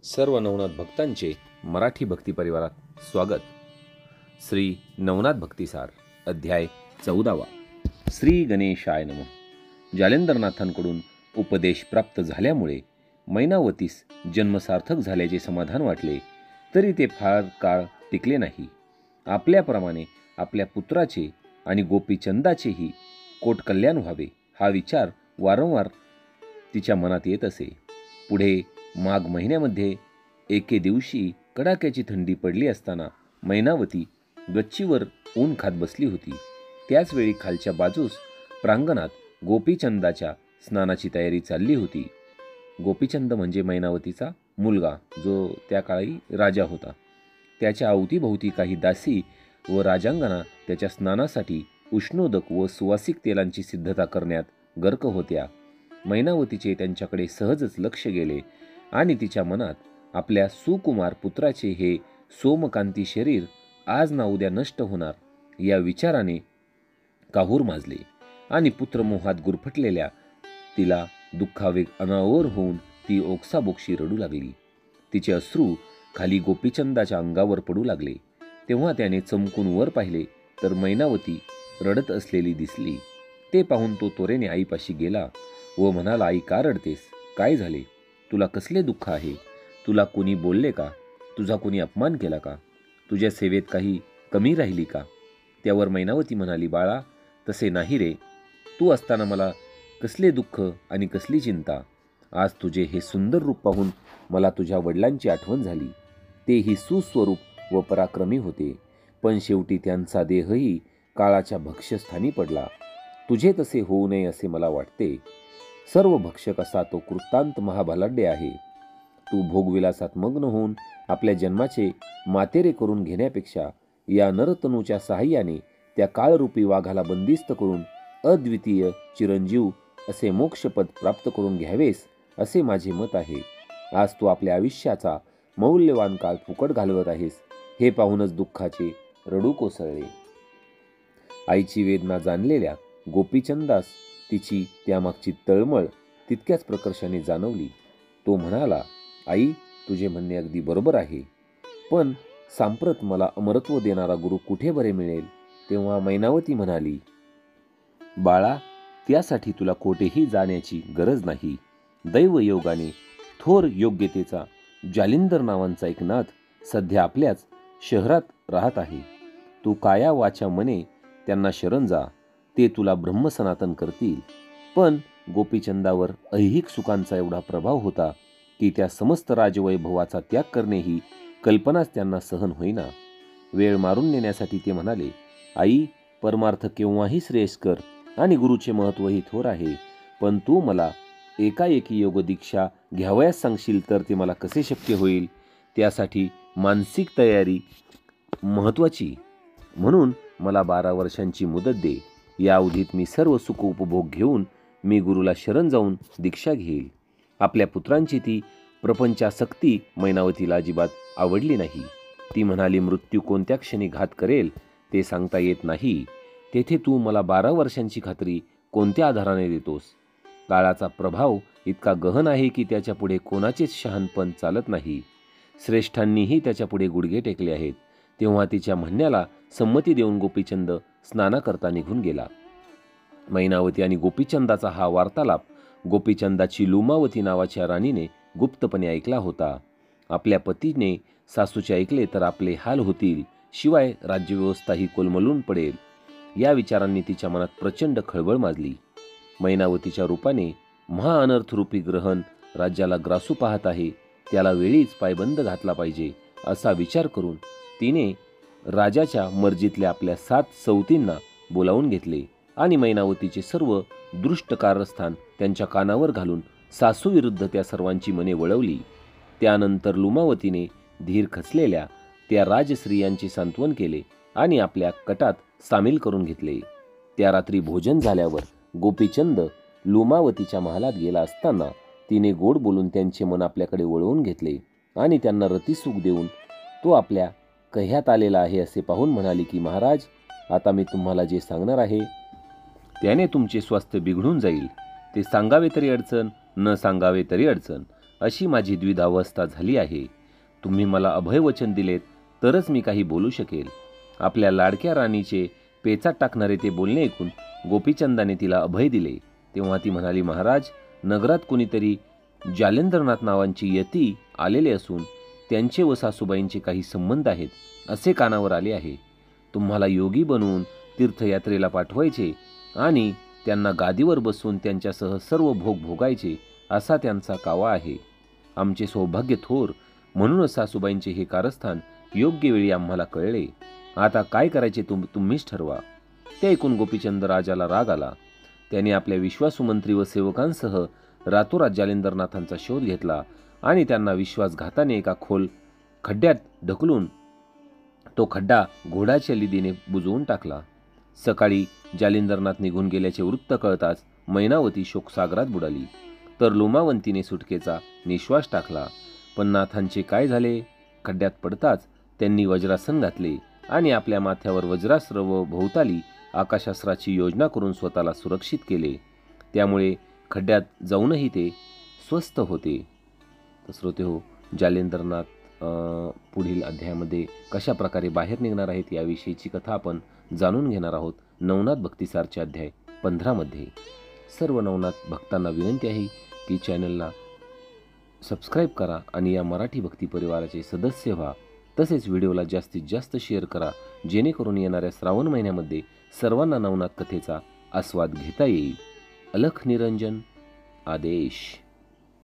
सर्व नवनाथ भक्तांचे मराठी भक्ती परिवारात स्वागत. श्री नवनाथ भक्तिसार अध्याय 14. श्री गणेशाय नमः. जालेंद्रनाथांकडून उपदेश प्राप्त झाल्यामुळे मैनावतीस जन्मसार्थक झाल्याचे समाधान वाटले, तरी ते फार काळ टिकले नाही. आपल्याप्रमाणे आपल्या पुत्राचे आणि गोपीचंदाचेही कोटकल्याण व्हावे हा विचार वारंवार तिच्या मनात येत असे. पुढे माघ महिन्यामध्ये एके दिवशी कडाक्याची थंडी पडली असताना मैनावती गच्चीवर ऊन खात बसली होती. त्याचवेळी खालच्या बाजूस प्रांगणात गोपीचंदाच्या स्नानाची तयारी चालली होती. गोपीचंद म्हणजे मैनावतीचा मुलगा, जो त्या काळी राजा होता. त्याच्या अवतीभोवती काही दासी व राजांगणा त्याच्या स्नानासाठी उष्णोदक व सुवासिक तेलांची सिद्धता करण्यात गर्क होत्या. मैनावतीचे त्यांच्याकडे सहजच लक्ष गेले आणि तिच्या मनात आपल्या सुकुमार पुत्राचे हे सोमकांती शरीर आज ना उद्या नष्ट होणार या विचाराने काहूर माजले आणि पुत्रमोहात गुरफटलेल्या तिला दुःखावेग अनावर होऊन ती ओक्साबोक्शी रडू लागली. तिचे अश्रू खाली गोपीचंदाच्या अंगावर पडू लागले. तेव्हा त्याने चमकून वर पाहिले तर मैनावती रडत असलेली दिसली. ते पाहून तो त्वरेने आईपाशी गेला व म्हणाला, आई का रडतेस? काय झाले? तुला कसले दुःख आहे? तुला कोणी बोलले का? तुझा कोणी अपमान केला का? तुझ्या सेवेत काही कमी राहिली का? त्यावर मैनावती म्हणाली, बाळा तसे नाही रे. तू असताना मला कसले दुःख आणि कसली चिंता. आज तुझे हे सुंदर रूप पाहून मला तुझ्या वडिलांची आठवण झाली. तेही सुस्वरूप व पराक्रमी होते, पण शेवटी त्यांचा देहही काळाच्या भक्ष्यस्थानी पडला. तुझे तसे होऊ नये असे मला वाटते. सर्व भक्षक असा तो कृतांत महाबलाढ्य आहे. तू भोगविलासात मग्न होऊन आपल्या जन्माचे मातेरे करून घेण्यापेक्षा या नरतनूच्या सहाय्याने त्या काळरूपी वाघाला बंदिस्त करून अद्वितीय चिरंजीव असे मोक्षपद प्राप्त करून घ्यावेस असे माझे मत आहे. आज तू आपल्या आयुष्याचा मौल्यवान काळ फुकट घालवत आहेस, हे पाहूनच दुःखाचे रडू कोसळले. आईची वेदना जाणलेल्या गोपीचंदास तिची त्यामागची तळमळ तितक्याच प्रकर्षाने जाणवली. तो म्हणाला, आई तुझे म्हणणे अगदी बरोबर आहे, पण सांप्रत मला अमरत्व देणारा गुरु कुठे बरे मिळेल? तेव्हा मैनावती म्हणाली, बाळा त्यासाठी तुला कोठेही जाण्याची गरज नाही. दैवयोगाने थोर योग्यतेचा जालिंदर नावांचा एक नाथ सध्या आपल्याच शहरात राहत आहे. तू काया वाचा मने त्यांना शरण जा, ते तुला ब्रह्मसनातन करतील. पण गोपीचंदावर ऐहिक सुखांचा एवढा प्रभाव होता की त्या समस्त राजवैभवाचा त्याग करणे ही कल्पनाच त्यांना सहन होईना. वेळ मारून नेण्यासाठी ते म्हणाले, आई परमार्थ केव्हाही श्रेयस्कर आणि गुरुचे महत्त्वही थोर आहे, पण तू मला एकाएकी योगदीक्षा घ्यावयास सांगशील तर ते मला कसे शक्य होईल? त्यासाठी मानसिक तयारी महत्त्वाची. म्हणून मला 12 वर्षांची मुदत दे. या अवधीत मी सर्व सुख उपभोग घेऊन मी गुरुला शरण जाऊन दीक्षा घेईल. आपल्या पुत्रांची ती प्रपंचासक्ती मैनावतीला अजिबात आवडली नाही. ती म्हणाली, मृत्यू कोणत्या क्षणी घात करेल ते सांगता येत नाही. तेथे तू मला 12 वर्षांची खात्री कोणत्या आधाराने देतोस? काळाचा प्रभाव इतका गहन आहे की त्याच्या पुढे कोणाचेच शहाणपण चालत नाही. श्रेष्ठांनीही त्याच्या पुढे गुडघे टेकले आहेत. तेव्हा तिच्या म्हणण्याला संमती देऊन गोपीचंद स्नानाकरता निघून गेला. मैनावती आणि गोपीचंदाचा हा वार्तालाप गोपीचंदाची लुमावती नावाच्या राणीने गुप्तपणे ऐकला होता. आपल्या पतीने सासूचे ऐकले तर आपले हाल होतील, शिवाय राज्यव्यवस्थाही कोलमडून पडेल या विचारांनी तिच्या मनात प्रचंड खळबळ माजली. मैनावतीच्या रूपाने महाअनर्थरूपी ग्रहण राज्याला ग्रासू पाहत आहे, त्याला वेळीच पायबंद घातला पाहिजे असा विचार करून तिने राजाच्या मर्जीतल्या आपल्या 7 सवतींना बोलावून घेतले आणि मैनावतीचे सर्व दृष्ट कारस्थान त्यांच्या कानावर घालून सासूविरुद्ध त्या सर्वांची मने वळवली. त्यानंतर लुमावतीने धीर खचलेल्या त्या राजस्त्रियांचे सांत्वन केले आणि आपल्या कटात सामील करून घेतले. त्या रात्री भोजन झाल्यावर गोपीचंद लुमावतीच्या महालात गेला असताना तिने गोड बोलून त्यांचे मन आपल्याकडे वळवून घेतले आणि त्यांना रतिसूख देऊन तो आपल्या कह्यात आलेला आहे असे पाहून म्हणाली की, महाराज आता मी तुम्हाला जे सांगणार आहे त्याने तुमचे स्वास्थ्य बिघडून जाईल. ते सांगावे तरी अडचण, न सांगावे तरी अडचण. अशी माझी द्विधावस्था झाली आहे. तुम्ही मला अभयवचन दिलेत तरच मी काही बोलू शकेल. आपल्या लाडक्या राणीचे पेचात टाकणारे ते बोलणे ऐकून गोपीचंदाने तिला अभय दिले. तेव्हा ती म्हणाली, महाराज, नगरात कुणीतरी जालेंद्रनाथ नावांची यती आलेले असून त्यांचे व सासूबाईंचे काही संबंध आहेत असे कानावर आले आहे. तुम्हाला योगी बनवून तीर्थयात्रेला पाठवायचे आणि त्यांना गादीवर बसवून त्यांच्यासह सर्व भोग भोगायचे असा त्यांचा कावा आहे. आमचे सौभाग्य थोर, म्हणूनच सासूबाईंचे हे कारस्थान योग्य वेळी आम्हाला कळले. आता काय करायचे तुम्हीच ठरवा. ते ऐकून गोपीचंद राजाला राग आला. त्याने आपल्या विश्वासू मंत्री व सेवकांसह रातोरात जालेंद्रनाथांचा शोध घेतला आणि त्यांना विश्वासघाताने एका खोल खड्ड्यात ढकलून तो खड्डा घोडाच्या लिदीने बुजवून टाकला. सकाळी जालिंदरनाथ निघून गेल्याचे वृत्त कळताच मैनावती शोकसागरात बुडाली, तर लोमावंतीने सुटकेचा निश्वास टाकला. पण नाथांचे काय झाले? खड्ड्यात पडताच त्यांनी वज्रासन घातले आणि आपल्या माथ्यावर वज्रास्त्र व भोवताली आकाशास्त्राची योजना करून स्वतःला सुरक्षित केले. त्यामुळे खड्ड्यात जाऊनही ते स्वस्थ होते. तर श्रोतेहो, जालेंद्रनाथ पुढील अध्यायामध्ये कशा प्रकारे बाहेर निघणार आहेत याविषयीची कथा आपण जाणून घेणार आहोत नवनाथ भक्तिसारचे अध्याय 15 मध्ये. सर्व नवनाथ भक्तांना विनंती आहे की चॅनलला सबस्क्राईब करा आणि या मराठी भक्ती परिवाराचे सदस्य व्हा. तसेच व्हिडिओला जास्तीत जास्त शेअर करा, जेणेकरून येणाऱ्या श्रावण महिन्यामध्ये सर्वांना नवनाथ कथेचा आस्वाद घेता येईल. अलख निरंजन आदेश.